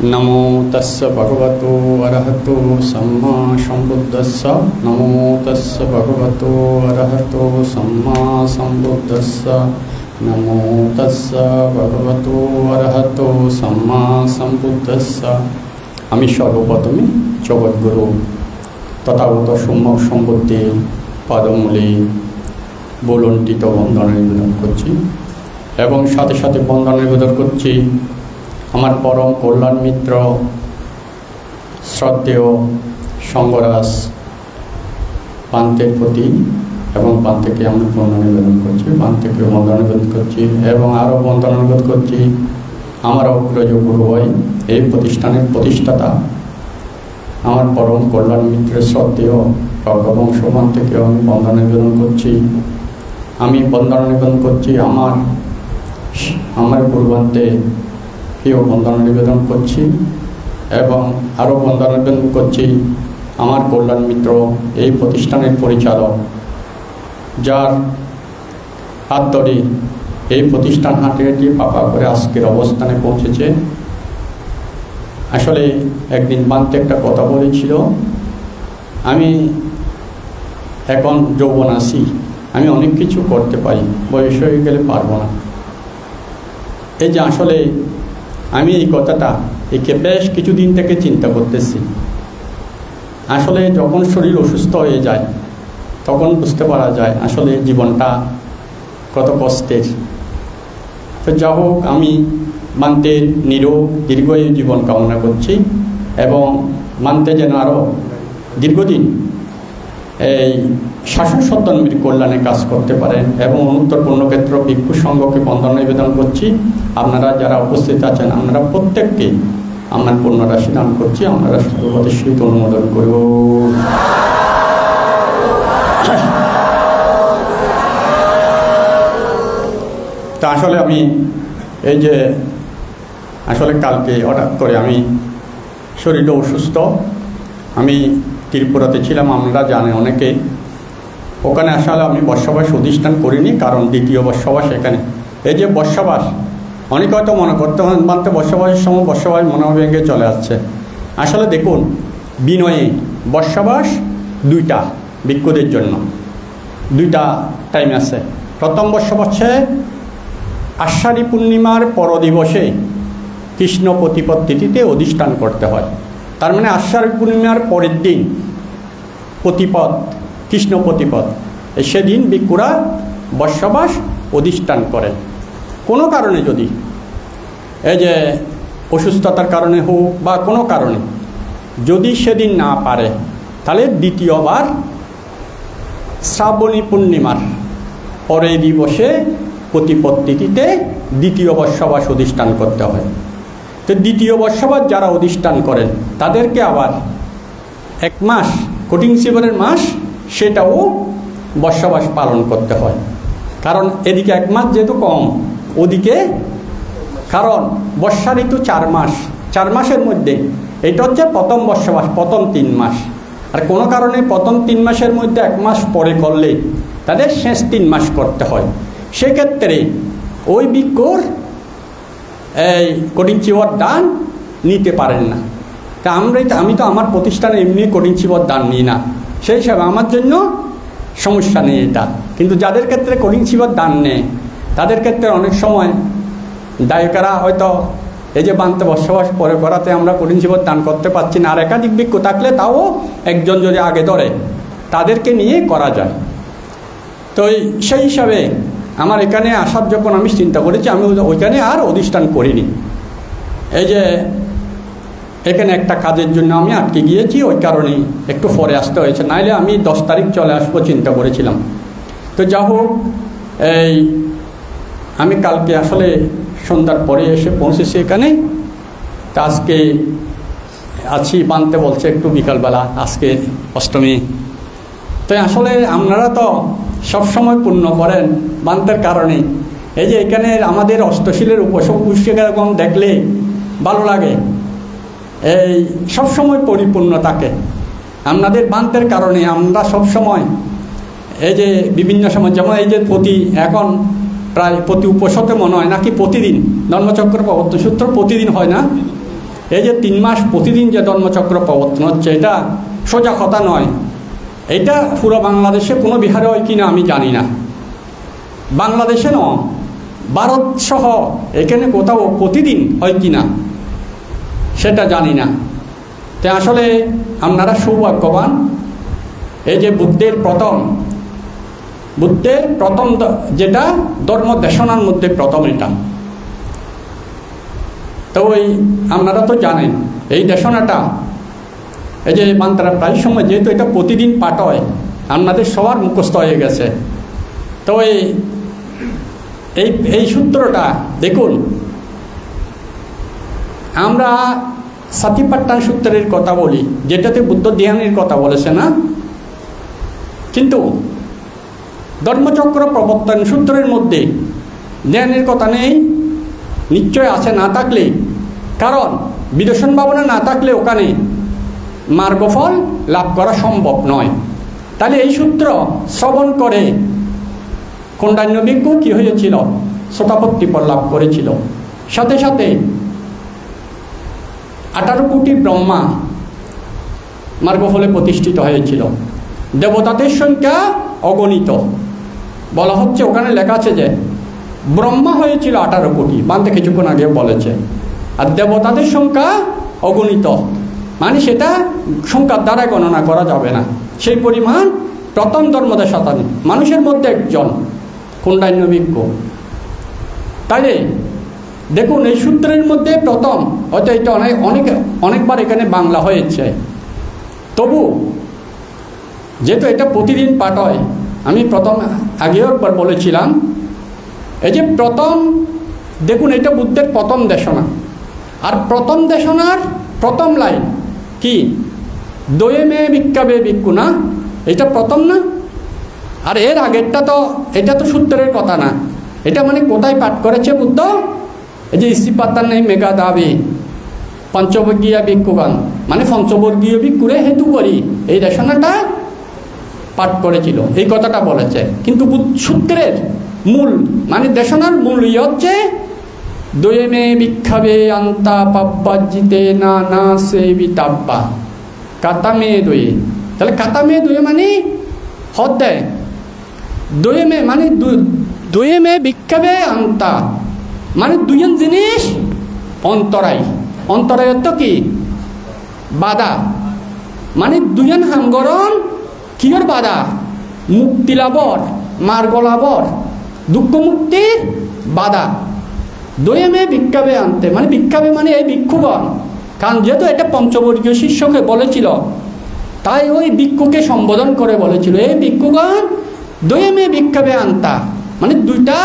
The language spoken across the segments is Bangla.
नमो तस्य भगवतो अरहतो सम्मा सम्बुद्धस्स नमो तस्य भगवतो अरहतो सम्मा सम्बुद्धस्स नमो तस्य भगवतो अरहतो सम्मा सम्बुद्धस्स। আমি সর্বপ্রথমে জগৎগুরু তথাগত সম্যক সম্বুদ্ধের পাদমূলে বলন্টিত বন্দনা নিবেদন করছি এবং সাথে সাথে বন্দনা নিবেদন করছি আমার পরম কল্যাণ মিত্র শ্রদ্ধেয় সঙ্গরাজ পান্তের প্রতি এবং পান্তেকে আমি বন্দনা নিবেদন করছি, পান্তেকে বন্দনা নিবেদন করছি এবং আরও বন্দনা নিবেদন করছি আমার অগ্রজ গুরু হয় এই প্রতিষ্ঠানের প্রতিষ্ঠাতা আমার পরম কল্যাণ মিত্রের শ্রদ্ধেয় প্রজ্ঞবংশ পান্তেকে আমি বন্দনা নিবেদন করছি। আমি বন্দনা নিবেদন করছি আমার গুরুবান্তে প্রিয় বন্দনা নিবেদন করছি এবং আরও বন্দনা নিবেদন করছি আমার কল্যাণ মিত্র এই প্রতিষ্ঠানের পরিচালক, যার হাত ধরে এই প্রতিষ্ঠান হাঁটে হাঁটে পাকা করে আজকের অবস্থানে পৌঁছেছে। আসলে একদিন বান্তে একটা কথা বলেছিল, আমি এখন যৌবন আছি, আমি অনেক কিছু করতে পারি, বয়স হয়ে গেলে পারবো না। এই যে আসলে আমি এই কথাটা একে বেশ কিছুদিন থেকে চিন্তা করতেছি। আসলে যখন শরীর অসুস্থ হয়ে যায় তখন বুঝতে পারা যায় আসলে জীবনটা কত কষ্টের। তো যা হোক, আমি মান্তের নিরোগ দীর্ঘায়ু জীবন কামনা করছি এবং মান্তে যেন আরও দীর্ঘদিন এই শাসন সন্তানের কল্যাণে কাজ করতে পারেন এবং অনুত্তর পূর্ণক্ষেত্র ভিক্ষু সংঘকে বন্দনা নিবেদন করছি। আপনারা যারা উপস্থিত আছেন আপনারা প্রত্যেককে আমার পূর্ণরাশি দান করছি, আপনারা সর্বপদের সহিত অনুমোদন করব। তা আসলে আমি এই যে আসলে কালকে হঠাৎ করে আমি শরীরটা অসুস্থ, আমি ত্রিপুরাতে ছিলাম, আপনারা জানেন অনেকে। ওখানে আসলে আমি বর্ষাবাস অধিষ্ঠান করিনি, কারণ দ্বিতীয় বর্ষাবাস এখানে। এই যে বর্ষাবাস অনেকে হয়তো মনে করতে মানতে বর্ষাবাসের সময় বর্ষাবাস মনোভেঙ্গে চলে আসছে। আসলে দেখুন, বিনয়ে বর্ষাবাস দুইটা ভিক্ষুদের জন্য দুইটা টাইম আছে। প্রথম বর্ষাবাসে আষাঢ়ী পূর্ণিমার পরদিবসে কৃষ্ণ প্রতিপদ তিথিতে অধিষ্ঠান করতে হয়। তার মানে আষাঢ়ী পূর্ণিমার পরের দিন প্রতিপদ, কৃষ্ণ প্রতিপদ, সেদিন ভিক্ষুরা বর্ষাবাস অধিষ্ঠান করেন। কোনো কারণে যদি এই যে অসুস্থতার কারণে হোক বা কোনো কারণে যদি সেদিন না পারে, তাহলে দ্বিতীয়বার শ্রাবণী পূর্ণিমার পরের দিবসে প্রতিপদ তিথিতে দ্বিতীয় বর্ষাবাস অধিষ্ঠান করতে হয়। তো দ্বিতীয় বর্ষাবাস যারা অধিষ্ঠান করেন তাদেরকে আবার এক মাস কঠিন শিবরের মাস, সেটাও বর্ষাবাস পালন করতে হয়। কারণ এদিকে এক মাস যেহেতু কম, ওদিকে কারণ বর্ষা ঋতু 4 মাস, 4 মাসের মধ্যে এটা হচ্ছে প্রথম বর্ষাবাস, প্রথম 3 মাস। আর কোনো কারণে প্রথম 3 মাসের মধ্যে 1 মাস পরে করলে তাদের শেষ 3 মাস করতে হয়। সেক্ষেত্রে ওই ভিক্ষুর এই কঠিন চিবর দান নিতে পারেন না। তা আমি তো আমার প্রতিষ্ঠানে এমনি কঠিন চিবর দান নিই না, সেই হিসাবে আমার জন্য সমস্যা নেই এটা। কিন্তু যাদের ক্ষেত্রে কঠিন চিবর দান নেয় তাদের ক্ষেত্রে অনেক সময় দায়িকারা হয়তো এই যে বান্তে বর্ষাবাস পরে করাতে আমরা কঠিন চিবর দান করতে পারছি না, আর একাধিক ভিক্ষু থাকলে তাও একজন যদি আগে ধরে তাদেরকে নিয়ে করা যায়। তো সেই হিসাবে আমার এখানে আসার যখন আমি চিন্তা করেছি, আমি ওইখানে আর অধিষ্ঠান করিনি। এই যে এখানে একটা কাজের জন্য আমি আটকে গিয়েছি, ওই কারণেই একটু পরে আসতে হয়েছে, নাইলে আমি 10 তারিখ চলে আসবো চিন্তা করেছিলাম। তো যা হোক, এই আমি কালকে আসলে সন্ধ্যার পরে এসে পৌঁছেছি এখানে। তা আজকে আছি, বানতে বলছে একটু বিকালবেলা, আজকে অষ্টমী। তো আসলে আপনারা তো সবসময় পূর্ণ করেন বান্তের কারণে। এই যে এখানে আমাদের অষ্টশীলের উপাসক এরকম দেখলে ভালো লাগে, এই সবসময় পরিপূর্ণ থাকে আপনাদের বান্তের কারণে। আমরা সবসময় এই যে বিভিন্ন সময়, যেমন এই যে এখন প্রায় প্রতি উপসতে মনে হয় নাকি প্রতিদিন ধর্মচক্র প্রবর্তন সূত্র প্রতিদিন হয় না, এই যে 3 মাস প্রতিদিন যে ধর্মচক্র প্রবর্তন হচ্ছে, এটা সোজা কথা নয়। এটা পুরো বাংলাদেশে কোনো বিহারে হয় কিনা আমি জানি না, বাংলাদেশে নয়, ভারত সহ এখানে কোথাও প্রতিদিন হয় কিনা সেটা জানি না। তো আসলে আপনারা সৌভাগ্যবান। এই যে বুদ্ধের প্রথম যেটা ধর্ম দেশনার মধ্যে প্রথম, এটা তো ওই আপনারা তো জানেন এই দেশনাটা, এই যে মান্ত্রা প্রায় সময় যেহেতু এটা প্রতিদিন পাঠ হয়, আপনাদের সবার মুখস্থ হয়ে গেছে। তো এই সূত্রটা দেখুন, আমরা সাতিপাট্টান সূত্রের কথা বলি, যেটাতে বুদ্ধ ধ্যানের কথা বলেছে না, কিন্তু ধর্মচক্র প্রবর্তন সূত্রের মধ্যে ধ্যানের কথা নেই। নিশ্চয় আছে, না থাকলে, কারণ বিদর্শন ভাবনা না থাকলে ওখানে মার্গফল লাভ করা সম্ভব নয়। তাহলে এই সূত্র শ্রবণ করে কোন্ডান্য ভিক্ষু কি হয়েছিল? শতাপত্তি ফল লাভ করেছিল। সাথে সাথে 18 কোটি ব্রহ্মা মার্গফলে প্রতিষ্ঠিত হয়েছিল। দেবতাদের সংখ্যা অগণিত। বলা হচ্ছে, ওখানে লেখা আছে যে ব্রহ্মা হয়েছিল 18 কোটি, বানতে কিছুক্ষণ আগে বলেছে, আর দেবতাদের সংখ্যা অগণিত, মানে সেটা সংখ্যার দ্বারা গণনা করা যাবে না, সেই পরিমাণ প্রথম ধর্মদেশতা মানুষের মধ্যে একজন কোন্ডান্য ভিক্ষু। তাই দেখুন এই সূত্রের মধ্যে প্রথম, হয়তো এটা অনেকবার এখানে বাংলা হয়েছে, তবু যেহেতু এটা প্রতিদিন পাঠ হয়, আমি প্রথম আগেও একবার বলেছিলাম, এই যে প্রথম দেখুন এটা বুদ্ধের প্রথম দেশনা, আর প্রথম দেশনার প্রথম লাইন কি? দয়ে মে ভিক্ষাবে ভিক্ষু, না? এটা প্রথম না? আর এর আগেরটা তো, এটা তো সূত্রের কথা না, এটা মানে কোথায় পাঠ করেছে বুদ্ধ? এই যে ইস্তিপাতার নেই মেঘা দাবি পঞ্চবর্গীয় ভিক্ষুগণ, মানে পঞ্চবর্গীয় ভিক্ষুরে হেতু করি এই দেশনাটা পাঠ করেছিল, এই কথাটা বলেছে। কিন্তু সূত্রের মূল মানে দেশনার মূল হচ্ছে দয়ে মে ভিক্ষাবে আন্তা পাব্বা জিতে না না সে বিতাব্বা কাতা মে দয়ে। তাহলে কাতা মে দয়ে মানে হদ দেয়, দয়ে মে মানে দয়ে মে ভিক্ষাবে আন্তা মানে দুজন জিনিস অন্তরায়। অন্তরায় তো কি? বাধা, মানে দুজন হামগরণ কিয়র বাধা? মুক্তি লাভর, মার্গ লাভর, দুঃখ মুক্তির বাধা। দয়ে মে ভিক্ষাবে আনতে মানে ভিক্ষাবে মানে এই ভিক্ষুগণ, কারণ যেহেতু এটা পঞ্চবর্গীয় শিষ্যকে বলেছিল, তাই ওই ভিক্ষুকে সম্বোধন করে বলেছিল, এই ভিক্ষুগণ দয়ে মে ভিক্ষাবে আনতা মানে দুইটা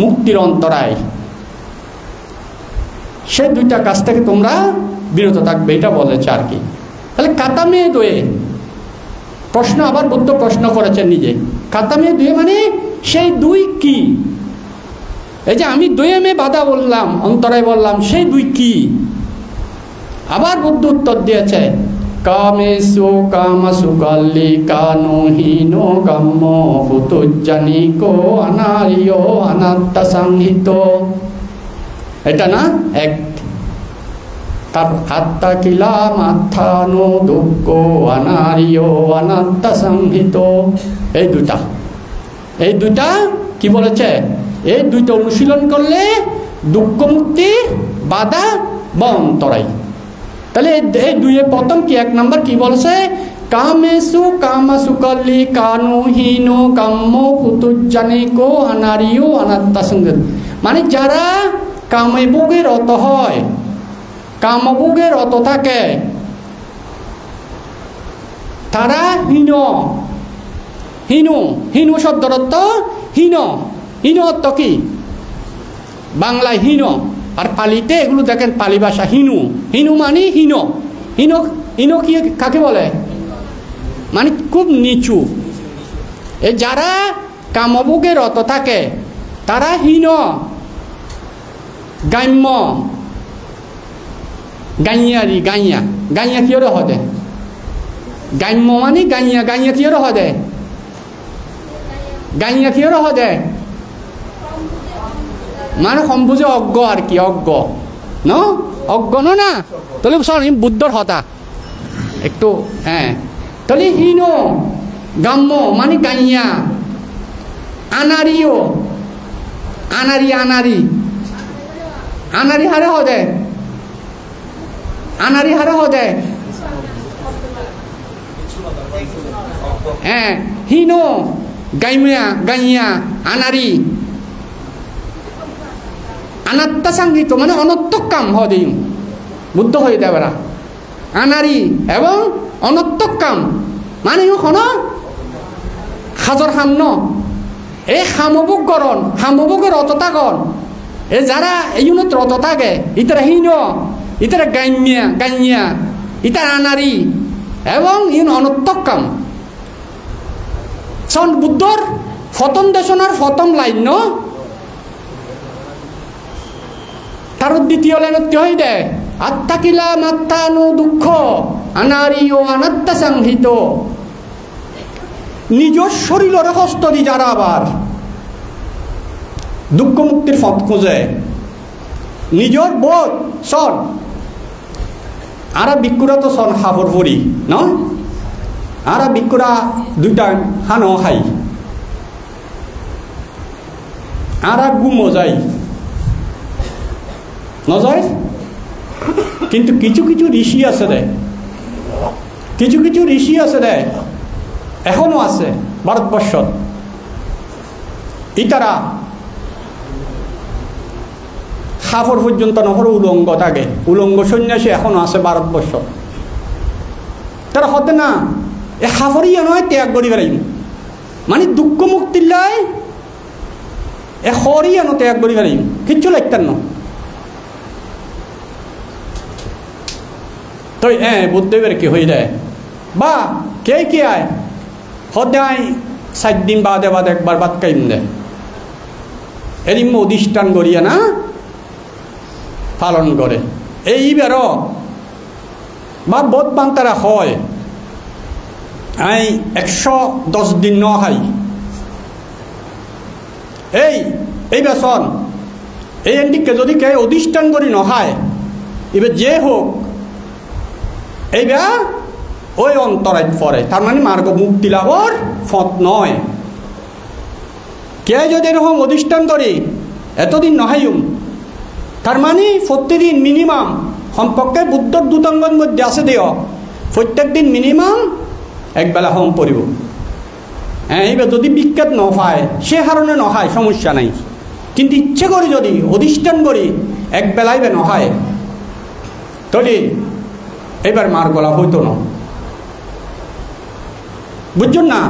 মুক্তির অন্তরায়, সে দুইটা কাজ থেকে তোমরা বিরত থাকবে, এটা বলেছে আর কি। তাহলে কাতা মেয়ে দয়ে প্রশ্ন, আবার বুদ্ধ প্রশ্ন করেছেন নিজে, কাতা মেয়ে দয়ে মানে সেই দুই কি? এই যে আমি দয়ে মেয়ে বাধা বললাম, অন্তরায় বললাম, সেই দুই কি? আবার বুদ্ধ উত্তর দিয়েছে, কামেশু কামাসু কাল্লি কানহীন কাম্য পুতুজ্জানিকো অনারিয় অনাত্মা সংহিত। এটা না এক, তার আত্মা কিলাম আত্মানো দুঃখ অনারিয় অনাত্মা সংহিত। এই দুইটা কি বলেছে? এই দুইটা অনুশীলন করলে দুঃখ মুক্তি, বাধা বা অন্তরায়। তাহলে এই দুইয়ের প্রথম কি? 1 নম্বর কি বলেছে? কামেশু কামাসু কাল্লি কানহীন কাম্য পুতুজ্জানিকো অনারিয় অনাত্মা সংহিত, মানে যারা কামভোগে রত হয়, কামভোগে রত থাকে, তারা হীন। হিনু, হিনু শব্দের অর্থ হীন। হীন অর্থ কি? বাংলায় হীন, আর পালিতে এগুলো দেখেন পালি ভাষা হিনু। হিনু মানে হীন। হীন হীন কি কাকে বলে? মানে খুব নিচু। এই যারা কামভোগে রত থাকে তারা হীন, গাম্য, গাইয়ারি, গাইয়া গাইয়া কিয়র হদে? গাম্য মানে গাইয়া, গাইয়া কিয়র হদে? গাইয়া কিয়র হদে? মানে সম্বুজে অজ্ঞ আর কি, অজ্ঞ ন অজ্ঞান না তাহলে শোন বুদ্ধর হতা একটু হ্যাঁ তাহলে হীন গাম্য মানে গাইয়া আনারিও আনারি আনারি আনারি হারে হদে আনারি হারে হদে হ্যাঁ হীন গাইমিয়া গাইয়া আনারি আনাত্তা সাংহিত মানে অনর্থক কাম হদে বুদ্ধ হয়ে দেবেরা আনারি এবং অনর্থক কাম মানে হন হাজর হামন এই হামবুক গরণ হামবুকের রততাগণ এ যারা এই রত থাকে ইতারা হীন ইতারা গাইমিয়া গাইয়া ইতারা আনারি এবং ইন অনর্থক কাম সন বুদ্ধর প্রথম দেশনার প্রথম লাইন ন তার দ্বিতীয় লাইনত হয়ে দেয় আত্মাকিলা মাত্তানু দুঃখ আনারি ও অনাত্মা সংহিত নিজের শরীরের হস্ত দি যারা আবার দুঃখ মুক্তির পথ খোঁজে নিজের বোধ সন আর বিক্ষুরা তো সন হাফর ভরি ন আর বিক্ষুরা দুইটা হানো খাই আর গুমো যাই নজয় কিন্তু কিছু কিছু ঋষি আছে দে কিছু কিছু ঋষি আছে দে এখনো আছে ভারতবর্ষত ইতারা সাফর পর্যন্ত নহর উলঙ্গ থাকে উলঙ্গ সন্ন্যাসী এখনো আছে ভারতবর্ষ তারা হতে না এ সাফরিয়া নয় ত্যাগ করি বেড়াইম মানে দুঃখ মুক্তির লাই এ হরিয়া নো ত্যাগ করি বেড়াইম কিচ্ছু লাগতেন না তো বুদ্ধদেবের কি হয়ে যায় বা কে কি আয় সদায় 4 দিন বাদে বাদে একবার ভাত খাইম দে এরিম অধিষ্ঠান করিয়া না পালন করে এইবারও বা বোধ বান্তারা হয় আই 110 দিন নহাই এই বেসন এই এন্ডিকে যদি কে অধিষ্ঠান করি নহায় এবার যে হোক এইবা ওই অন্তরায় পরে তার মানে মার্গ মুক্তি লাভর ফত নয় কে যদি এরকম অধিষ্ঠান করি এতদিন নহাইম তার মানে প্রতিদিন মিনিমাম সম্পর্কে বুদ্ধর দুতঙ্গের মধ্যে আছে দেও প্রত্যেক দিন মিনিমাম একবেলা হম পড়ব হ্যাঁ এইবার যদি বিখ্যাত নহায় সে কারণে নহায় সমস্যা নাই কিন্তু ইচ্ছে করি যদি অধিষ্ঠান করি একবেলাই বে নহায় তবে এবার মার গলা হইতো না বুঝছেন না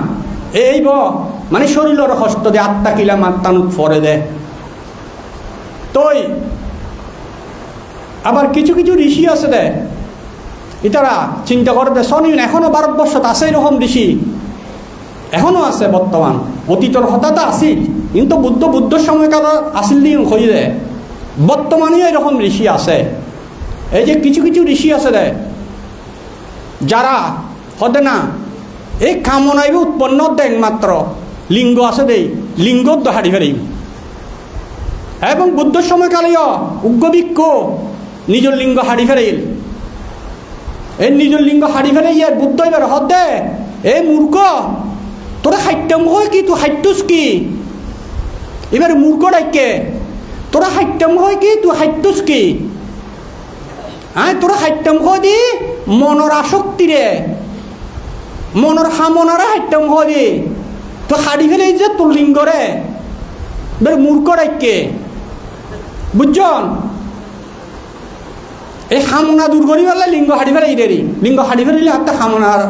এই মানে শরীরের হস্ত দে আত্মা কিলা মাত্তানুক ফরে দে তই আবার কিছু কিছু ঋষি আছে দে ইতারা চিন্তা করে দে শনিন এখনো ভারতবর্ষত আছে এরকম ঋষি এখনো আছে বর্তমান অতীতর হঠাৎ আসিল কিন্তু বুদ্ধর সময়কাল আসিল দিন হয়ে দে বর্তমানেও এরকম ঋষি আছে এই যে কিছু কিছু ঋষি আছে দে যারা হতে না এই কামনাইবে উৎপন্ন দেখ মাত্র লিঙ্গ আছে দেই লিঙ্গ হারি ফেরিম এবং বুদ্ধর সময়কালেও উগ্রবিক্ষ নিজের লিঙ্গ হারি ফেরাইল এই নিজের লিঙ্গ হারি ফেরাই ইয়ার বুদ্ধ এবার হদে এই মূর্খ তোরা হাইটম হয় কি তুই হাইটুস কি এবার মূর্খ ডাইকে তোরা হাইটম হয় কি তুই হাইটুস কি তোরা হাইটম হয় দি মনের আসক্তিরে মনের হামনারে হাইটম হয় দি তো হারি ফেলে যে তোর লিঙ্গরে এবার মূর্খ ডাইকে বুঝছেন এই হামনা দূর করি পেলে লিঙ্গ হাড়ি ফেলে ইডেরি লিঙ্গ হাড়ি ফেলিলে একটা হামনার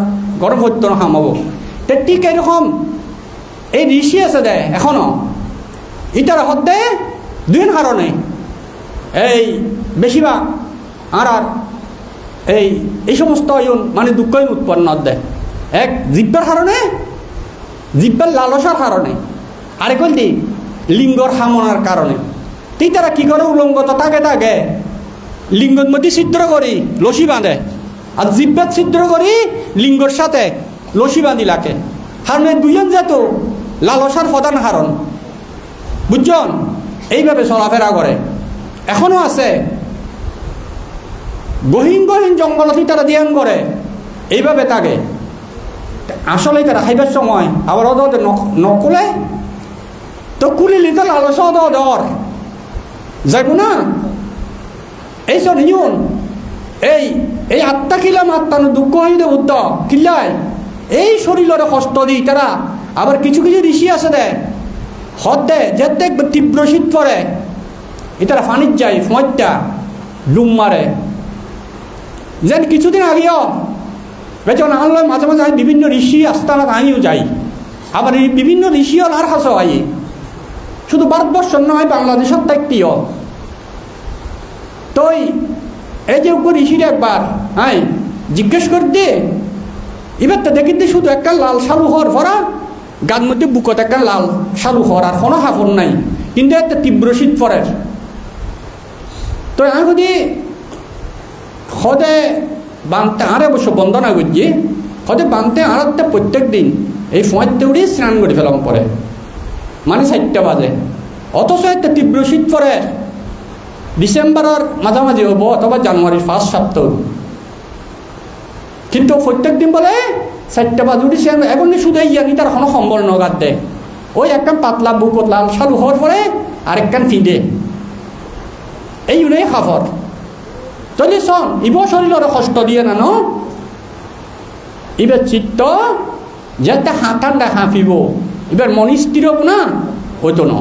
গরম হইতো না হামাবো তে ঠিক এরকম এই ঋষি আছে দে এখনো ইটার হতে দুই কারণে এই বেশিরভাগ আর এই সমস্ত মানে দুঃখই উৎপন্ন দেয় এক জিব্বার কারণে জিব্বার লালসার কারণে আরেক হল লিঙ্গর হামনার কারণে তুই তারা কি করে উলঙ্গত তাকে তাকে লিঙ্গর মধ্যে ছিদ্র করি লসি বাঁধে আর জিব্বাত ছিদ্র করি লিঙ্গর সাথে লসি বাঁধি লাগে কারণ এই দুজন যেত লালসার প্রধান কারণ বুঝছেন এইভাবে চলাফেরা করে এখনো আছে গহীন গহীন জঙ্গলতে তারা ধ্যান করে এইভাবে থাকে। আসলে তারা খাইবার সময় আবার ওদের নকলে তো কুলিলি তো লালস দর যাইব না। এই সব নিয়ন এই এই আত্মা কিলাম আত্মানো দুঃখ হইতে বুদ্ধ কিল্লাই এই শরীরের কষ্ট দিই তারা। আবার কিছু কিছু ঋষি আছে দে হদ দে যে দেখবে তীব্র শীত পরে এটারা ফানির যায় ফোঁটা ডুম মারে। যেন কিছুদিন আগেও বেতন আনলাম মাঝে মাঝে আমি বিভিন্ন ঋষি আস্তানাত আমিও যাই। আবার এই বিভিন্ন ঋষিও আর হাসো আই শুধু ভারতবর্ষ নয় বাংলাদেশের থাকতেও তো এই যে ঋষির একবার হ্যাঁ জিজ্ঞেস কর দে এবার তো দেখি দে শুধু একটা লাল সালু হওয়ার ভরা গান মধ্যে বুকত একটা লাল সালু হওয়ার আর কোনো হাফর নাই কিন্তু একটা তীব্র শীত পরের। তো আমি যদি সদে বানতে আরে অবশ্য বন্দনা করছি সদে বানতে আরতে প্রত্যেক দিন এই ফোঁতে উঠে স্নান করে ফেলাম পরে মানে 4টা বাজে। অথচ একটা তীব্র শীত পরে ডিসেম্বরের মাঝামাঝি হবো অথবা জানুয়ারির 1st সপ্তাহ কিন্তু প্রত্যেক দিন বলে 4টা বাজে উঠেছে এখন শুধু ইয়ানি তার কোনো সম্বল নগাদ দেয় ওই একখান পাতলা বুকত লাল সালু হওয়ার পরে আরেকখান ফিদে এই উনি খাফর চলি শোন ইব শরীরের কষ্ট দিয়ে না ন এবার চিত্ত যাতে হাঁটান্ডা হাঁপিব এবার মনিস্থির হব না হইতো না।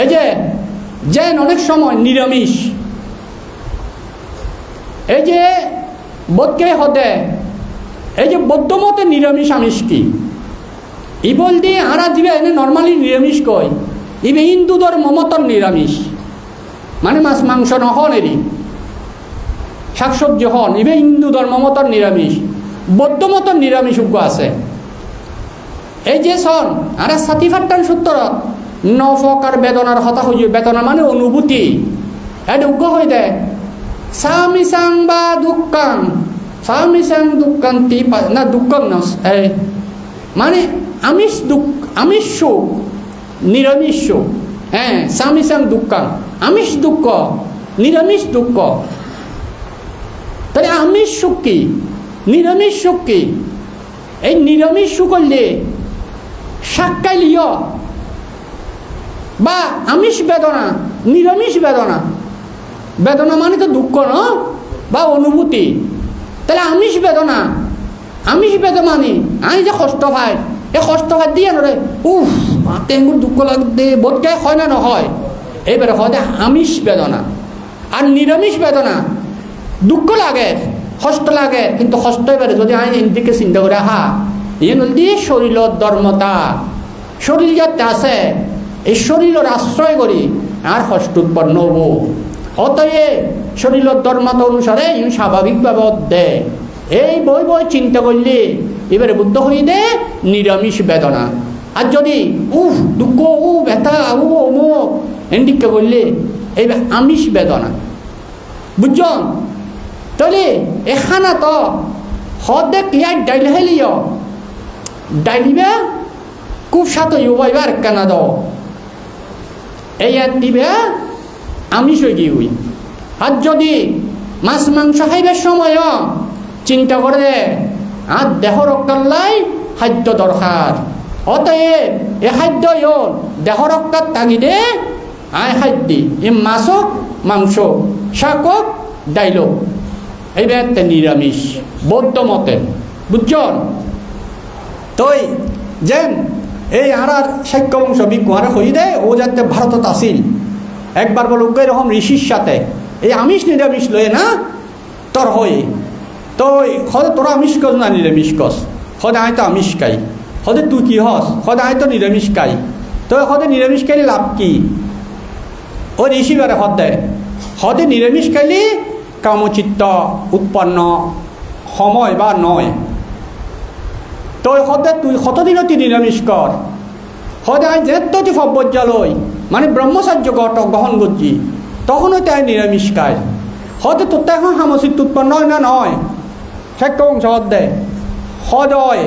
এই যে যেন অনেক সময় নিরামিষ এই যে বোধকে হতে এই যে বৌদ্ধ মতে নিরামিষ আমিষ কি ই বল দিয়ে আরা দিবে এনে নর্মালি নিরামিষ কয় ইবে হিন্দু ধর্ম মতন নিরামিষ মানে মাছ মাংস নহন এরি শাকসবজি হন ইবে হিন্দু ধর্ম মতন নিরামিষ বৌদ্ধ মতন নিরামিষ উগ্র আছে। এই যে সন আরে সাথী ফাট্টান সূত্র নফকার বেদনার হতা হয়ে বেদনা মানে অনুভূতি এটা উগ্র হয়ে দেয় সামিসাং বা দুঃখাং সামিসাং দুঃখাং না দুঃখম না মানে আমিষ দুঃখ আমিষ সুখ নিরামিষ সুখ হ্যাঁ সামিসাং দুঃখাং আমিষ দুঃখ নিরামিষ দুঃখ। তাহলে আমিষ সুখ কি নিরামিষ সুখ কি এই নিরামিষ সুখ করলে সাক্ষাইলিও বা আমিষ বেদনা নিরামিষ বেদনা বেদনা মানে তো দুঃখ ন বা অনুভূতি। তাহলে আমিষ বেদনা মানে আমি যে কষ্ট পাই এই কষ্ট পাই দিয়ে নরে উফ তেঙ্গুর দুঃখ লাগতে বোধকে হয় না নহয় এইবারে হয় আমিষ বেদনা। আর নিরামিষ বেদনা দুঃখ লাগে কষ্ট লাগে কিন্তু কষ্ট এবারে যদি আমি এদিকে চিন্তা করে হা ইয়ে নদী শরীরের ধর্মতা শরীর যাতে আছে এই শরীরের আশ্রয় করি আর কষ্ট উৎপন্ন হব। অতএব শরীরের ধর্মতা অনুসারে স্বাভাবিকভাবে দেয় এই বই বই চিন্তা করলে এবারে বুদ্ধ হয়ে দে নিরামিষ বেদনা। আর যদি উফ দুঃখ উ ব্যথা উ অমুক এদিকে বললে এইবার আমিষ বেদনা বুঝছেন। তাহলে এখানা তো হদে ক্লিয়ার ডাইল হেলিও ডাইলিবে খুব সাথে এবার কেন দাও এই দিবে আমিষ হয়ে গিয়ে হই। আর যদি মাছ মাংস খাইবার সময় চিন্তা করে আর দেহ রক্ষার লাই খাদ্য দরকার। অতএব এ খাদ্য দেহ রক্ষার তাগিদে আয় খাদ্য এ মাছক মাংস শাকক ডাইলক এইবার নিরামিষ বৌদ্ধ মতে বুঝছেন। তই যেন এই আর সাক্ষ্য বংশ বিজ্ঞান হয়ে দেয় ও যাতে ভারতত আসিল একবার বল এরকম ঋষির সাথে এই আমিষ নিরামিষ লয়ে না তোর হয়ে তো হদে তোরা আমিষ কস না নিরামিষ কস হদে আয় তো আমিষ খাই হদে তুই কি হস হদে আয় তো নিরামিষ খাই তো হদে নিরামিষ খাইলে লাভ কি ও ঋষি বারে হদে নিরামিষ খাইলে কামচিত্ত উৎপন্ন সময় বা নয়। তো হদে তুই কতদিনতি নিরামিষ কর হদে আয় যেতটি ফব্বজ্জালয় মানে ব্রহ্মচার্য গ্রহণ করছি তখনও তাই নিরামিষ খায় হদে তোর তো এখন সামচিত্ত উৎপন্ন হয় না নয় সাক্ষ্য বংশ হদে হদয়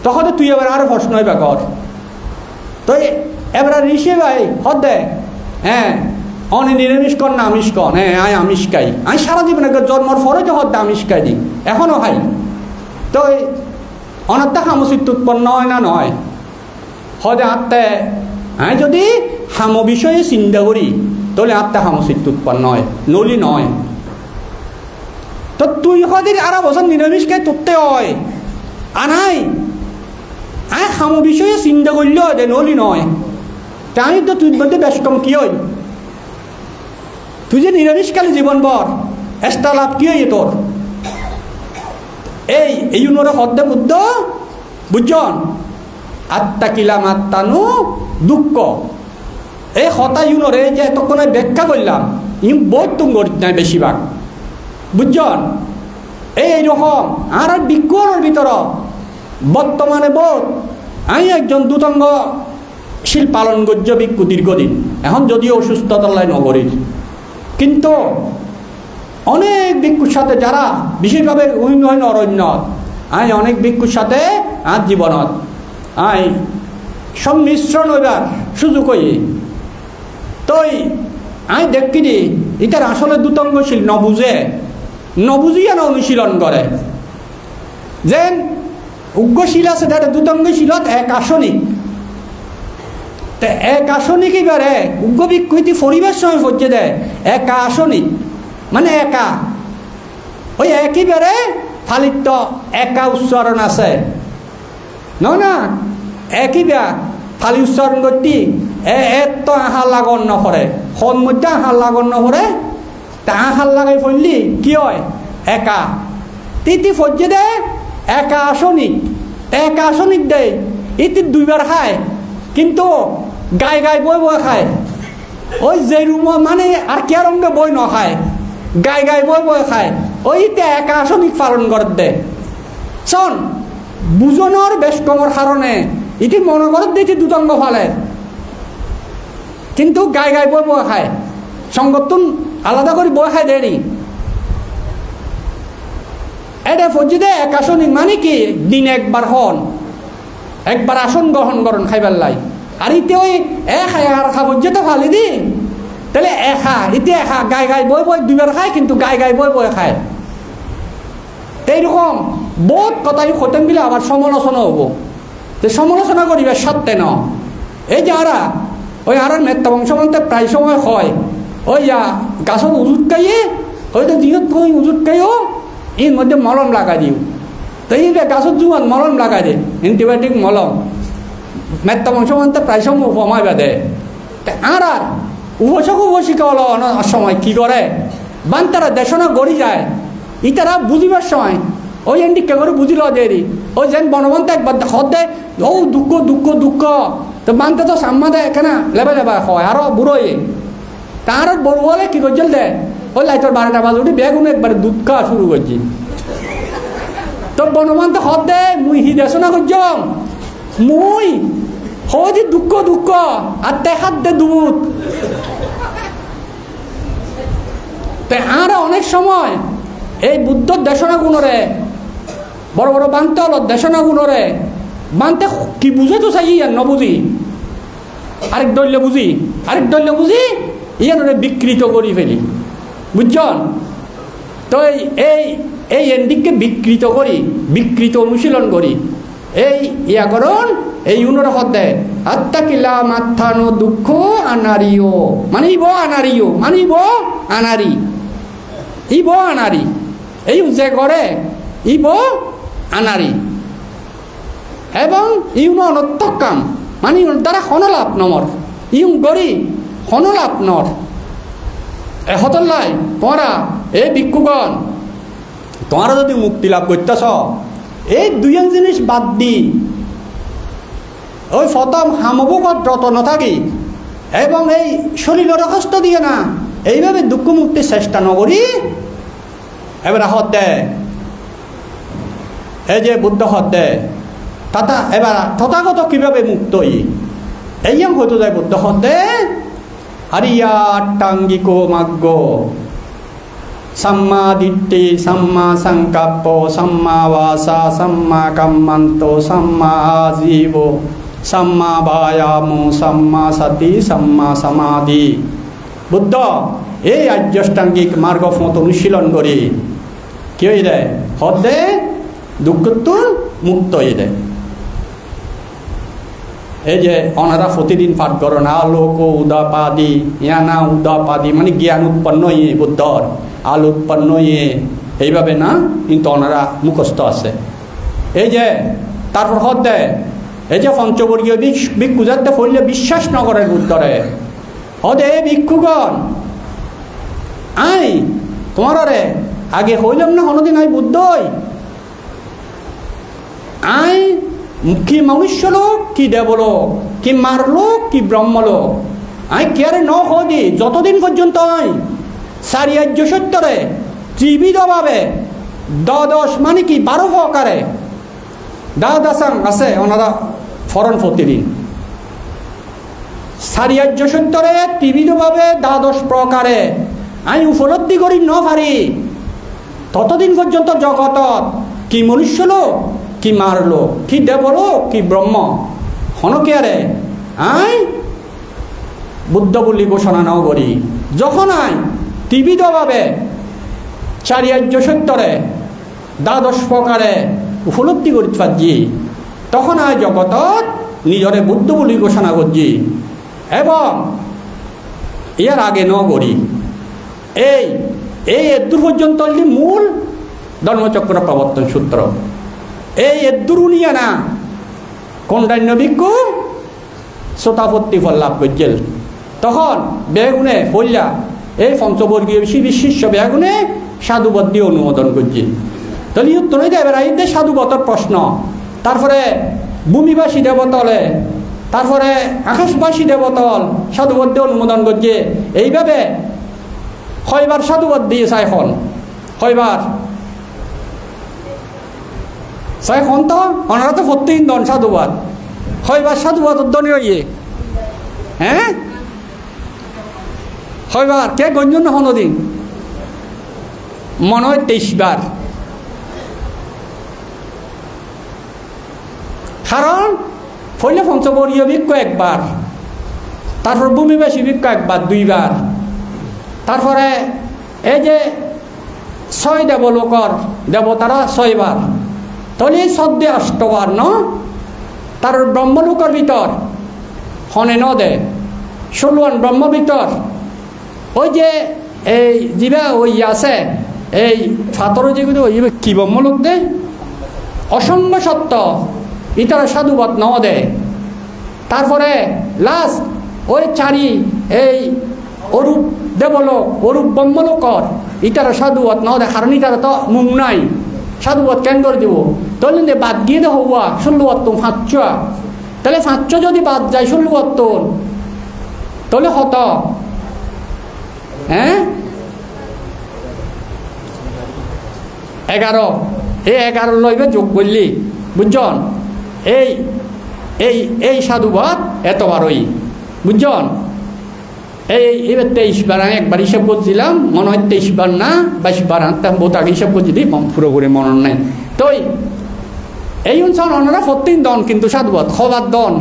তখন তুই এবার আরো প্রশ্ন কর তো এবার ঋষি ভাই হদে হ্যাঁ অনে নিরামিষ কর না আমিষ কর, হ্যাঁ আয় আমিষ খাই, আমি সারা জীবনে জন্মর পরে তো হদ্দা আমিষ খাই দিই, এখনও খাই। তো অনাত্মা হামসিত উৎপন্ন হয় না নয়? হদে আত্মা আমি যদি হাম বিষয়ে চিন্তা করি তাহলে আত্মা হামসিত উৎপন্ন হয়, নলি নয়। তো তুই হদিন আর বছর নিরামিষ খাই তোরতে হয় আনাই আয় হাম বিষয়ে চিন্তা করলেও হয় নলি নয়। তা আমি তো তুই বলতে বেশ কম কি হয়? তুই যে নিরামিষ খালি জীবন ভর এক্সট্রা লাভ কি হয় তোর? এই উনরে হদ্দে বুদ্ধ বুঝজন আত্মা কিলাম আত্মানু দুঃখ, এই হতা ইউনরে যে এতক্ষণে ব্যাখ্যা করলাম ইউ বোধ তুম করি নাই বেশিরভাগ বুঝজন। এইরকম আর বিজ্ঞানের ভিতর বর্তমানে বোধ আমি একজন দুতঙ্গশীল পালন গজ্য ভিক্ষু দীর্ঘদিন, এখন যদিও অসুস্থতার লাই নগরীর, কিন্তু অনেক ভিক্ষুর সাথে যারা বিশেষভাবে উন্নয়ন অরণ্যত আমি অনেক ভিক্ষুর সাথে আর জীবনত আমি সংমিশ্রণ হইবার সুযোগ হই। তো আমি দেখি নি এটার আসলে দুতঙ্গশীল নবুঝিয়া না অনুশীলন করে যেন উগ্রশীল আছে তার দুতঙ্গশীলত এক আসনিক। এক আসনিক এবারে উগ্র ভিক্ষুতি পরিবেশ সময় পর্যে দেয় একা আসনিক, মানে একা ওই একইবারে ফালিত একা উচ্চারণ আছে না একই ব্যাগ ফালি উচ্চারণ করতে এত আহার লাগন নকরে, সন মধ্যে আহার লাগন নকরে, তা আহার লাগাই পড়লি কি হয় একা তিতি ফজ্জে দে একা আসনিক দেয় ইতি দুইবার খায়, কিন্তু গায়ে বই খায়। ওই যে রুম মানে আর কে রঙে বই নখায়, গায়ে বই খায়, ওইতে একা আসনিক পালন করে দে। শোন বুঝনের বেশ কমর কারণে ইতি মনে করে দিয়েছি দুতঙ্গ ফালে, কিন্তু গায়ে বই খায়, সংগঠন আলাদা করে বই খায় দেরি। এটা ফজি দে এক আসনিক মানে কি দিন একবার আসন গ্রহণ করেন খাইবার লাই, আর ইতে ওই আর খাবার যেতে ফালি দি তাহলে ইতি গায়ে বই দুইবার খায়, কিন্তু গায়ে বই খায়। এইরকম বহুত কথাই খতেন বিলে আবার সমালোচনা হবো, যে সমালোচনা করিবে সত্যে ন। এই যে ওই আর মেত্তা বংশমন্ত্রে প্রায় সময় হয় ওই গাছত উজুত খাইয়ে হয়তো দিনত কই উজুত খাইও এর মধ্যে মলম লাগাই দিও, তো এই গাছত জুয়ান মলম লাগাই দে এন্টিবায়োটিক মলম, মেত্তা বংশমন্ত্রে প্রায় সময় উপমায় বেঁধে। আর উপসিকা হলো সময় কি করে বান্তারা দেশনা গড়ি যায়, ইতারা বুঝিবার সময় ওই এন্টি কে করে বুঝিল দেরি ওই যেন বনবন্ত একবার হদে ও দুঃখ তো বানতে তো সাম্মা দেয় এখানে লেবা হয় আরো বুড়োই তার বড় বলে কি করছিল দে ওই লাইটর 12টা বাজে উঠি বেগুন একবারে দুধ খাওয়া শুরু করছি। তো বনবন্ত হদ দে মুই হি দেশনা করছ মুই হদি দুঃখ আর তেহাত দে দুধ। আর অনেক সময় এই বুদ্ধর দেশনা গুণরে বড় বানতে হল দেশনা গুণরে বানতে কি বুঝে তো চাই ইয়ার নবুঝি আরেক দৈল্য বুঝি ইয়ানরে বিকৃত করি ফেলি বুঝছেন। তো এই এন্ডিককে বিকৃত অনুশীলন করি এই ইয়া করুন এই উনর হতে আত্মা কিলা মাথানো দুঃখ আনারিও মানিব আনারি এই যে করে ইব আনারি এবং ইউন অনর্থক কাম মানে দ্বারা হনলাভ নমর ইউন গড়ি হনলাভ নর এহতল্লাই তোমরা এই ভিক্ষুগণ তোমরা যদি মুক্তি লাভ করতেছ এই দুইজন জিনিস বাদ দি ওই প্রথম হামবুকত যত নথাকি এবং এই শরীরের কষ্ট দিয়ে না এইভাবে দুঃখ মুক্তির চেষ্টা নকরি এবার হতে এই যে বুদ্ধ হতে তাতা এবার তথাগত কিভাবে মুক্ত এই হয়তো যায় বুদ্ধ হতে আরিয়াটাঙ্গিক মাগ্য সাম্মা দিট্ඨি সাম্মা সংকল্প সাম্মা বাসা সাম্মা কাম্মান্ত সাম্মা আজীব সাম্মা বায়াম সাম্মা সতি সাম্মা সমাধি বুদ্ধ এই আর্যষ্টাঙ্গিক মার্গ মত অনুশীলন করি কি হয়ে দেয় হদে দুঃখত্ব মুক্ত হয়ে দেয়। এই যে অনারা প্রতিদিন পাঠ করেন আলোক উদাপাদি ইয়ানা উদাপাদি মানে জ্ঞান উৎপন্ন ইয়ে বুদ্ধর আলো উৎপন্ন ইয়ে এইভাবে না, কিন্তু ওনারা মুখস্থ আছে। এই যে তারপর হদে এই যে পঞ্চবর্গীয় ভিক্ষু যাতে পড়লে বিশ্বাস ন করেন বুদ্ধরে হদে ভিক্ষুগণ আই তোমার রে আগে হইলাম না কোনোদিন আই বুদ্ধই আই কি মনুষ্য লোক কি দেবলোক কি মারলোক কি ব্রহ্মলোক আই কেয়ারে ন হদি যতদিন পর্যন্ত আই সারি আর্য সত্যরে ত্রিবিধভাবে দ্বাদশ মানে কি 12 প্রকারে দ্বাদশাং আছে ওনারা ফরন প্রতিদিন সারি আর্য সত্যরে ত্রিবিধভাবে দ্বাদশ প্রকারে আমি উপলব্ধি করি ন পারি ততদিন পর্যন্ত জগতত কি মনুষ্য লোক কি মারলো কি দেবলোক কি ব্রহ্ম হনকেয়ারে আই বুদ্ধ বলি ঘোষণা ন করি। যখন আই ত্রিবিধভাবে চারি আর্য সত্যরে দ্বাদশ প্রকারে উপলব্ধি করি পারছি তখন আই জগতত নিজরে বুদ্ধ বলি ঘোষণা করছি এবং ইয়ার আগে ন করি। এই এই এদ্দুর পর্যন্ত মূল ধর্মচক্র প্রবর্তন সূত্র। এই এদ্দুর নিয়ে না কন্ডান্য ভিক্ষু শ্রোতাপত্তি ফল লাভ করছিল তখন বেগুনে হইলা এই পঞ্চবর্গীয় শিষ্য বেগুনে সাধুবত দিয়ে অনুমোদন করছি। তাহলে উত্তর হয়ে যাবে রাইতে সাধুবতর প্রশ্ন, তারপরে ভূমিবাসী দেবতলে, তারপরে আকাশবাসী দেবতল সাধুবত দিয়ে অনুমোদন করছে। এইভাবে কয়বার সাধুবত দিয়েছে এখন কয়বার এখন তো ওনারা তো প্রত্যেক দন সাধুবাদ কয়বার সাধুবাদ উদ্দনী হইয়ে হ্যাঁ কয়বার কে গঞ্জন না কোনোদিন মনে হয় 23 বার। কারণ পহলে পঞ্চবর্গীয় ভিক্ষু একবার, তারপর ভূমিবাসী ভিক্ষু একবার 2 বার, তারপরে এই যে 6 দেবলোকর দেবতারা 6 বার, তাহলে সদ্যে 8 বার ন। তার ব্রহ্মলোকের ভিতর হনে ন দে 16 ব্রহ্ম ভিতর ওই যে এই যিবা ওই আছে এই ফাতর যেগুলো ওই কি ব্রহ্মলোক দে অসম্ভ সত্য ইতারা সাধুবাদ ন দে। তারপরে লাস্ট ওই চারি এই অরূপ দেবলোক অরূপ ব্রহ্মলোকর ইতারা সাধুবাদ ন দে, কারণ ইতারা তো মুখ নাই সাধুবাদ কেন করে দিব। তাহলে বাদ গিয়ে দে হওয়া 16 5 তাহলে 5 যদি বাদ যায় 16 তাহলে হত হ্যাঁ 11 এই 11 লইবে যোগ করলি বুঝছেন। এই এই এই সাধুবাদ এতবারই বুঝছেন। এবার 23 বার আমি একবার হিসাব করছিলাম মনে হয় 23 বার না 22 বার বোধ আগে হিসাব করছি দিই পুরোপুরি মনে নাই। তো এই অঞ্চল ওনারা প্রত্যেক দন কিন্তু সাধুবাদ খবর দন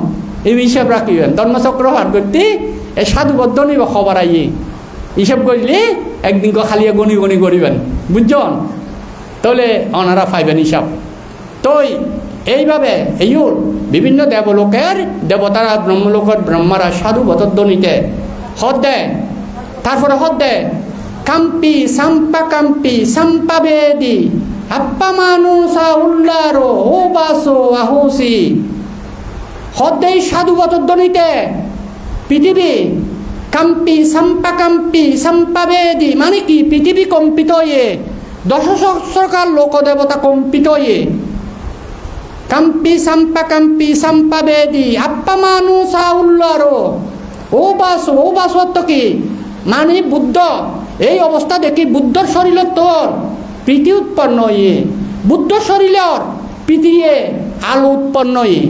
এই হিসাব রাখিবেন ধর্মচক্র হাট করতে এই সাধুবাদ দনই বা খবর আইয়ে হিসাব করলে একদিন খালি গণি গণি করিবেন বুঝছেন। তাহলে ওনারা পাইবেন হিসাব। তো এইভাবে এই বিভিন্ন দেবলোকের দেবতারা ব্রহ্মলোকের ব্রহ্মারা সাধুবাদ ধ্বনিতে হদ দেয়। তারপরে হদ দেয় কাম্পি সাম্পাবেদি আপ্পা মানুষা উল্লারো ও বাসো আহুসি হদ দেয় সাধুবাদ ধ্বনিতে পৃথিবী কাম্পি সাম্পাবেদি মানে কি পৃথিবী কম্পিত হয়ে 10 সহস্রকার লোক দেবতা কম্পিত হয়ে কাম্পি সাম্পাবেদি আপ্পা মানুষা উল্লারো ও বাস অর্থ কি মানে বুদ্ধ এই অবস্থা দেখি বুদ্ধর শরীরের তোর প্রীতি উৎপন্ন হয়ে বুদ্ধ শরীরের প্রীতিয়ে আলো উৎপন্ন হয়ে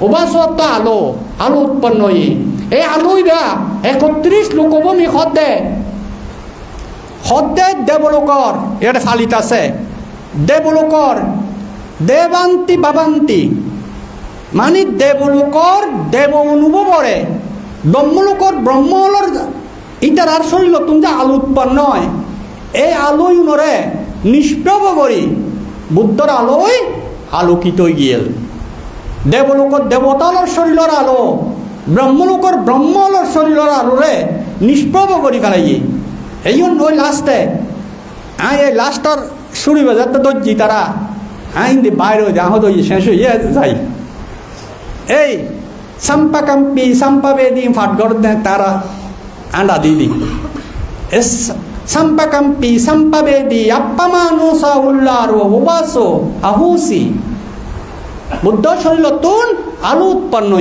ওবাস অর্থ আলো আলো উৎপন্ন হয়ে এই আলোই বা 31 লোকভূমি হদ্দে দেবলোকর এটা ফালিত আছে দেবলোকর দেবান্তি বাবান্তি মানে দেবলোকর দেব অনুভবরে ব্রহ্মলোকর ব্রহ্মলোর ইটার আর শরীর তুমি যে আলো উৎপন্ন হয় এই আলোই উনরে নিষ্প্রভ করি বুদ্ধর আলোয় আলোকিত গিয়েল দেবলোকর দেবতালর শরীরের আলো ব্রহ্মলোকর ব্রহ্মলর শরীরের আলোরে নিষ্প্রভ করি ফেলাই এই ওই লাস্টে এই লাস্টর শুরু বাজার তো দর্জি তারা হিন্দি বাইরে আহত শেষ হয়ে যাই এই সাম্পা কাম্পি সাম্পা বেদি ফাটগর তারা আন্ডা দিদি সাম্পা কাম্পি সাম্পা বেদি আপ্পামানো সাউল্লার ওবাসো আহুসি বুদ্ধ শরীর তুন আলো উৎপন্ন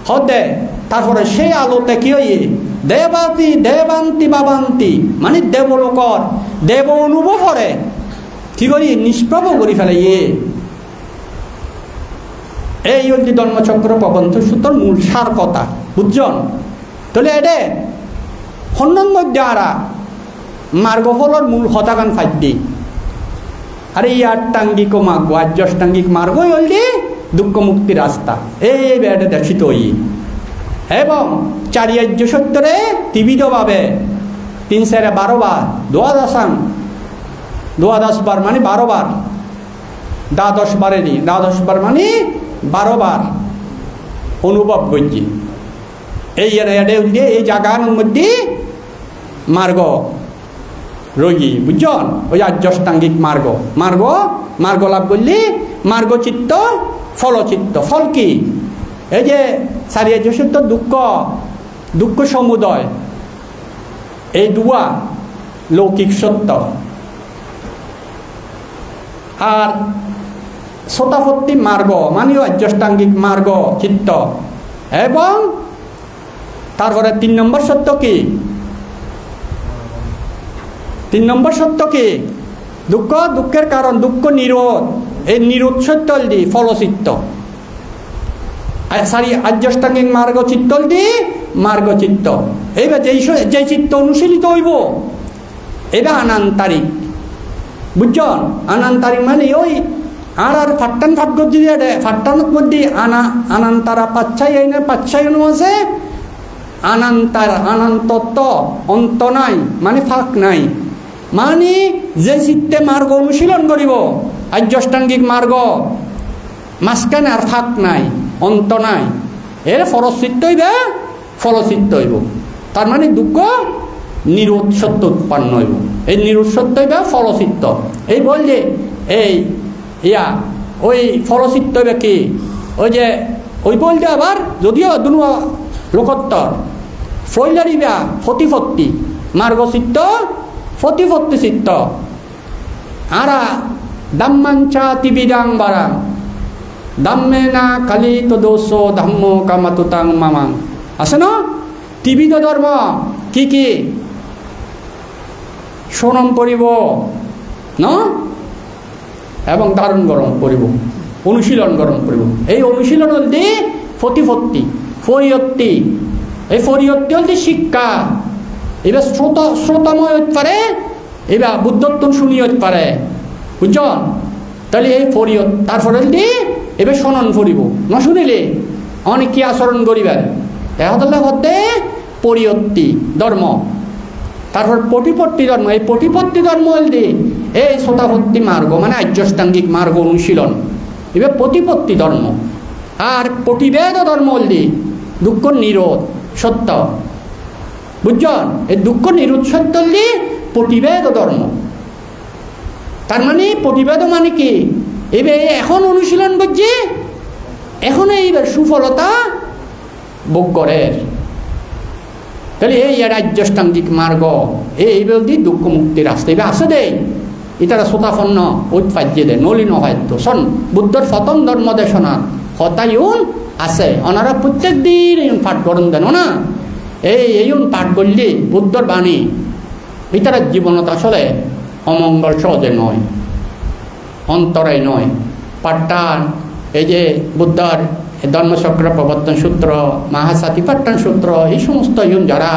হতে তারপরে সেই আলোতে কি হইয়ে দেবাতি দেবান্তি বাবান্তি মানে দেবলোকর দেব অনুভব করে কি করি নিষ্প্রভ করি ফেলে এই হচ্ছে ধর্মচক্র প্রবন্ধ সূত্র মূল সার কথা বুঝছেন তাহলে এটা হন্যন মধ্যে আরা মার্গফলর মূল হতাকান ফাইদি আর এই আটটাঙ্গিক মার্গ আর্যষ্টাঙ্গিক মার্গই হইলে দুঃখ মুক্তির রাস্তা এই বেড়ে দর্শিত হই এবং চারি আর্য সত্যরে ত্রিবিধভাবে 312 বার দ্বাদশ বার মানে 12 বার দ্বাদশ বারেরই দ্বাদশ বার মানে 12 বার অনুভব করছি এই এই জায়গার মধ্যে মার্গ রোগী বুঝছেন ওই আর্যষ্টাঙ্গিক মার্গ মার্গ মার্গ লাভ করলে মার্গচিত্ত ফলচিত্ত ফল কি এই যে চারি আর্য সত্য দুঃখ দুঃখ সমুদয় এই দুয়া লৌকিক সত্য আর শতাপত্তি মার্গ মানে আর্যষ্টাঙ্গিক মার্গ চিত্ত এবং তারপরে 3 নম্বর সত্য কি 3 নম্বর সত্য কি দুঃখ দুঃখের কারণ দুঃখ নিরোধ এই নিরোধ সত্য দি ফলচিত্ত সারি আর্যষ্টাঙ্গিক মার্গ চিত্ত দি মার্গ চিত্ত এইবার যেই চিত্ত অনুশীলিত হইব এবার আনান্তারিক বুঝছেন আনান্তারিক মানে ওই আর ফাট্টান ফাট গজ্জি দিয়ে ফাট্টানত মধ্যে আনান্তারা পাচ্ছাই এই না পাচ্ছাই আছে আনান্তার আনন্তত্ব অন্ত নাই মানে ফাঁক নাই মানে যে চিত্তে মার্গ অনুশীলন করিব আর্যষ্টাঙ্গিক মার্গ মাঝখানে আর ফাঁক নাই অন্ত নাই এর ফলচিত্ত হইবে ফলচিত্ত হইব তার মানে দুঃখ নিরোধ সত্য উৎপন্ন হইব এই নিরোধ সত্য হইবে ফলচিত্ত এই বল যে এই ইয়া ওই ফলচিত্ত হইবে কি ওই যে ওই বলতে আবার যদিও দুনো লোকোত্তর ফৈলারিবা ফতিপত্তি মার্গচিত্ত ফতিপত্তি চিত্ত আরা দাম্মাঞ্চা তিবিদাং বারাং দাম্মে না কালি তো দোষ ধাম্ম কামাতুতাং মামাং আছে না ত্রিবিধ ধর্ম কি কি সোনম পড়িব ন এবং দারুণ গরম পড়িব অনুশীলন গরম পড়িব এই অনুশীলন হলদি ফতিপত্তি ফরিয়ত্তি এই ফরিয়ত্তি হলদি শিক্ষা এবার শ্রোতাময় হতে পারে এবার বুদ্ধত্ব শুনি হতে পারে বুঝছেন তাহলে এই ফরিয়ত তারপরে হলদি এবার শোনন ফরিব না শুনিলে অনেক কি আচরণ করিবার এহতলে হতে পরিয়ত্তি ধর্ম তারপর পটিপত্তি ধর্ম এই পটিপত্তি ধর্ম হলদি এই শতাপত্তি মার্গ মানে আর্যষ্টাঙ্গিক মার্গ অনুশীলন এবার প্রতিপত্তি ধর্ম আর পটিবেদ ধর্ম হলদি দুঃখ নিরোধ সত্য বুঝছেন এই দুঃখ নিরোধ সত্য হলদি পটিবেদ ধর্ম তার মানে প্রতিবেদ মানে কি এবার এখন অনুশীলন করছে এখন এইবার সুফলতা ভোগ করে তাহলে এই রাজ্যষ্টাঙ্গিক মার্গ এই বলতে দুঃখ মুক্তির রাস্তা এবার আসে দেয় ইতারা শ্রোতাপন্ন উৎপাদ্যে দেয় নলিন হয়ত শোন বুদ্ধর প্রথম ধর্ম দেশনা হতাইন আছে ওনারা প্রত্যেক দিন পাঠ করেন দেন না এই পাঠ করলে বুদ্ধর বাণী ইতারা জীবনত আসলে অমঙ্গল সহজে নয় অন্তরায় নয় পাঠটান এই যে বুদ্ধর ধর্মচক্র প্রবর্তন সূত্র মহাসাতি পাঠ্যান সূত্র এই সমস্ত ইন যারা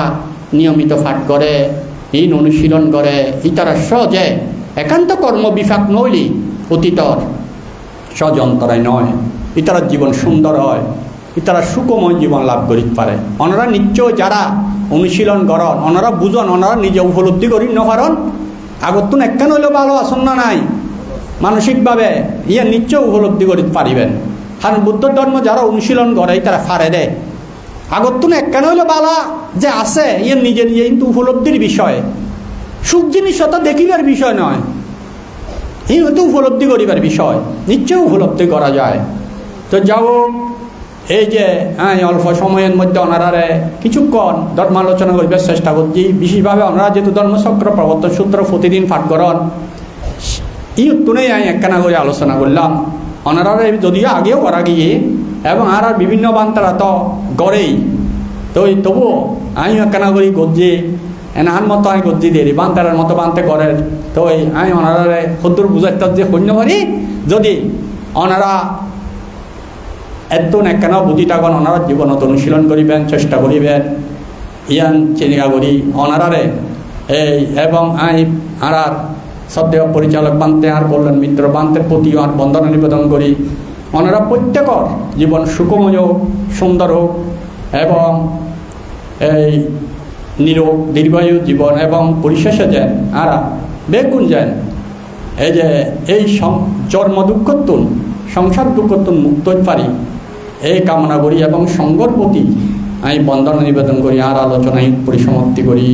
নিয়মিত পাঠ করে ইন অনুশীলন করে ইতারা সহজে একান্ত কর্ম বিপাক নইলি অতীতর সহজ অন্তরায় নয় ইতারা জীবন সুন্দর হয় ইতারা সুখময় জীবন লাভ করিতে পারে ওনারা নিশ্চয় যারা অনুশীলন করন, ওনারা বুঝন, ওনারা নিজে উপলব্ধি করি ন কারণ আগতুন একখান হইলেও ভালো আসন না নাই মানসিকভাবে ইয়ে নিশ্চয় উপলব্ধি করতে পারিবেন। কারণ বুদ্ধ ধর্ম যারা অনুশীলন করে তারা ফারে দেয় আগতুন একখান হইলেও বালা যে আছে ইয়ে নিজে নিজে কিন্তু উপলব্ধির বিষয়, সুখ জিনিস তো দেখিবার বিষয় নয়, এই হয়তো উপলব্ধি করিবার বিষয়, নিশ্চয় উপলব্ধি করা যায়। তো যাও এই যে অল্প সময়ের মধ্যে ওনারারে কিছুক্ষণ ধর্মালোচনা করিবার চেষ্টা করছি, বিশেষভাবে ওনারা যেহেতু ধর্মচক্র প্রবর্তন সূত্র প্রতিদিন পাঠ করেন, এই উত্তরেই আমি একখানা করে আলোচনা করলাম। ওনারারে যদিও আগেও করা গিয়ে এবং আর বিভিন্ন বান্তারা তো গড়েই তো তবুও আমি একখানা করি গজ্জি এনার মতো আমি গজ্জি দিই বান্তারার মতো বানতে করেন। তো আমি ওনারারে সদ্দুর বুঝাইতে যে সৈন্য পারি যদি ওনারা এত একখানা বুদ্ধি থাকেন ওনারা জীবনত অনুশীলন করিবেন, চেষ্টা করিবেন ইয়ান চিন্তা করি ওনারারে এই এবং আই আর শ্রদ্ধেয় পরিচালক বান্তে আর কল্যাণ মিত্র বান্তের প্রতিও আর বন্দনা নিবেদন করি ওনারা প্রত্যেকর জীবন সুখময় হোক, সুন্দর হোক এবং এই নিরোগ দীর্ঘায়ু জীবন এবং পরিশেষে যেন আর বেগুন যেন এই যে এই জন্ম দুঃখতুন সংসার দুঃখতুন মুক্ত পারি এই কামনা করি এবং সঙ্গর প্রতি আমি বন্দনা নিবেদন করি আর আলোচনায় পরিসমাপ্তি করি।